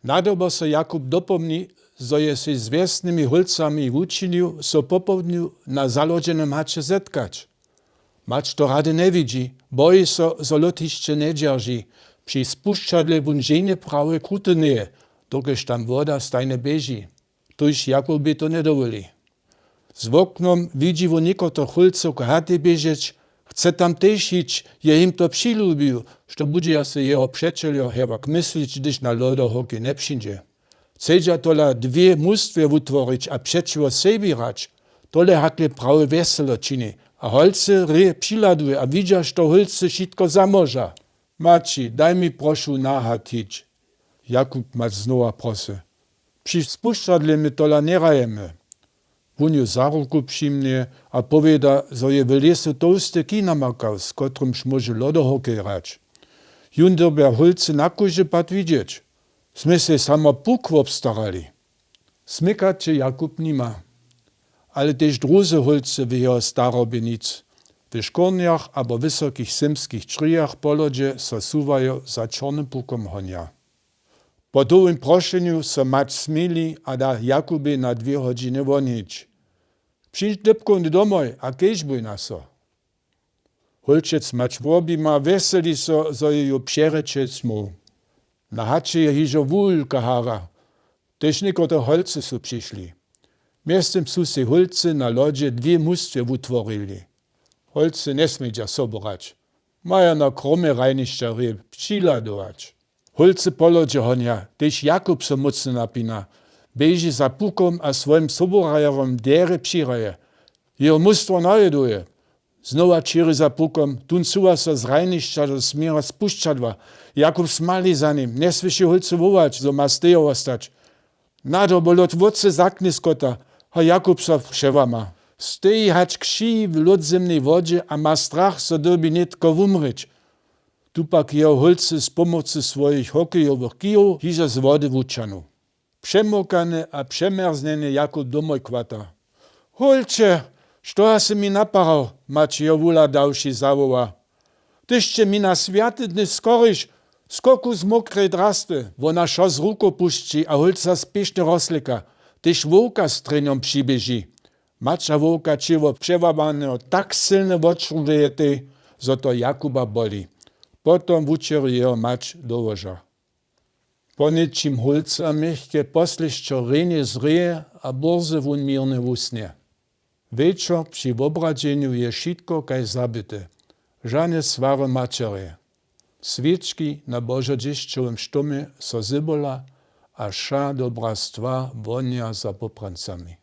Nadobo so Jakub dopomni, zo je si z wiesnymi hulcami wučinił, so popołdniu na založenom hače zetkać. Mać to rady nie widzi, boi so, zo lotišće nie dzierži. Przy spuszczadle wun żenie prawe kruty nie, dokež tam woda stajne beži. Tuž Jakubi to nie dowoli. Z oknom widzi wun nikoto hulco k chaty bežeć, chce tam też ić, je im to přilubił, što budźe se jeho přečeljo hewak myslić, gdyż na lodohoky nie przyjdzie. Chcedža tola dwie mustwie wutworić a přečivo sebirać, tole hatle prawe weselo čini, a holce re přiladuje a widza, što hulce šitko zamoža. Maci, daj mi prošu nahatić. Jakub mać znowa prosy. Przy spuszczadle my tola nie rajemy. Wun ju za ruku přimnie a powieda, zo je w lesu tołsty kina makał, z kotrymż może lodohokej rać. Jun ber hulce na kurze pat widzieć. Sme se samo puk obstarali. Smykacie Jakub nima. Ale też druze hulce w jeho starobinic. W szkorniach abo wysokich simskich czrijach polodzie so suwajo za czornym pukom honia. Po towym proszeniu so mać smili a da Jakubie na 2 godziny wonić. Przyjdź dybko domoj, a kiež buj na so. Hulčec mać wobima weseli so, zo je ju přerečec mu. Na hače je hižo wulka hara, tež nikoto holce su přišli. Miestem su se hulce na lodzie 2 mustwie wutworili. Holce nie smieđa soborać. Maja na krome rajnišća ryb, přiladovać. Hulce polodže honia, tež Jakub so mocno napina. Beži za pukom a svojim soborajerom dere přiraje. Jeho mustvo najeduje. Znowa čiri za pukom, tun suva so z rajnišća do smira spuščadva. Jakub smali za nim, ne sviši hulce vovać, zo ma stejo ostać. Nadobo lot vodce zakni skota, a Jakub so vševama. Steji hač kši v lodzemnej wodzie, a ma strach, so dobi netko vumryć. Tu pak jeho hulce z pomocy svojich hokejowych kijów hižo z wody wučanu. Przemokany a přemerzneny Jakub domoj kvata. Hulče, što si mi naparał, mać jowula dałši zawoła. Tyście mi na swiaty dny skoriš, skoku z mokrej drasty, wona šo z ruko pušči a hulca spiešne roslika, tyž wołka z treniom přiběží. Mača wołka čivo převabaného tak silne odšrudujete, zo to Jakuba boli. Potom vučeri jeho mać dołoža. Po ničim hulca mechke poslišćo renie zreje a borze wun mirne wusnie. Večer przy obradźeniu je šitko kaj zabite. Žane svare mačere. Sviečki na božodzišćovym štomie so zybola a ša dobra stva vonia za poprancami.